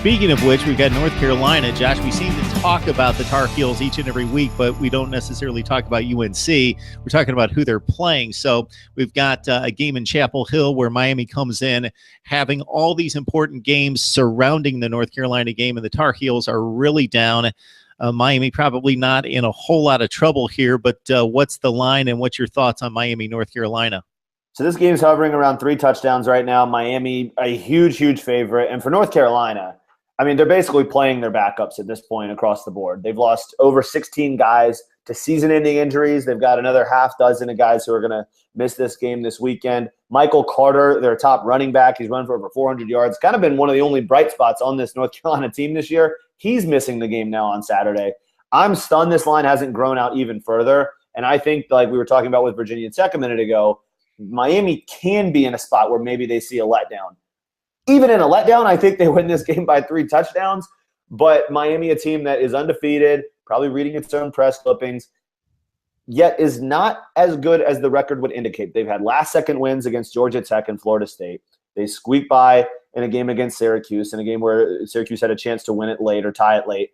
Speaking of which, we've got North Carolina. Josh, we seem to talk about the Tar Heels each and every week, but we don't necessarily talk about UNC. We're talking about who they're playing. So we've got a game in Chapel Hill where Miami comes in, having all these important games surrounding the North Carolina game, and the Tar Heels are really down. Miami probably not in a whole lot of trouble here, but what's the line and what's your thoughts on Miami, North Carolina? So this game's hovering around 3 touchdowns right now. Miami, a huge, huge favorite. And for North Carolina, I mean, they're basically playing their backups at this point across the board. They've lost over 16 guys to season-ending injuries. They've got another half dozen of guys who are going to miss this game this weekend. Michael Carter, their top running back, he's run for over 400 yards. Kind of been one of the only bright spots on this North Carolina team this year. He's missing the game now on Saturday. I'm stunned this line hasn't grown out even further. And I think, like we were talking about with Virginia Tech a minute ago, Miami can be in a spot where maybe they see a letdown. Even in a letdown, I think they win this game by 3 touchdowns. But Miami, a team that is undefeated, probably reading its own press clippings, yet is not as good as the record would indicate. They've had last-second wins against Georgia Tech and Florida State. They squeaked by in a game against Syracuse, in a game where Syracuse had a chance to win it late or tie it late.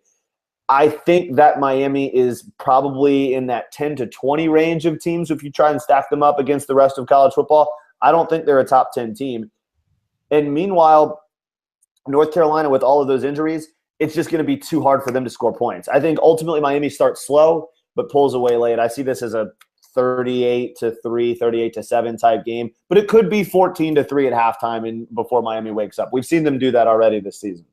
I think that Miami is probably in that 10 to 20 range of teams if you try and stack them up against the rest of college football. I don't think they're a top 10 team. And meanwhile, North Carolina, with all of those injuries, it's just going to be too hard for them to score points. I think ultimately Miami starts slow but pulls away late. I see this as a 38-3, 38-7 type game, but it could be 14-3 at halftime and before Miami wakes up. We've seen them do that already this season.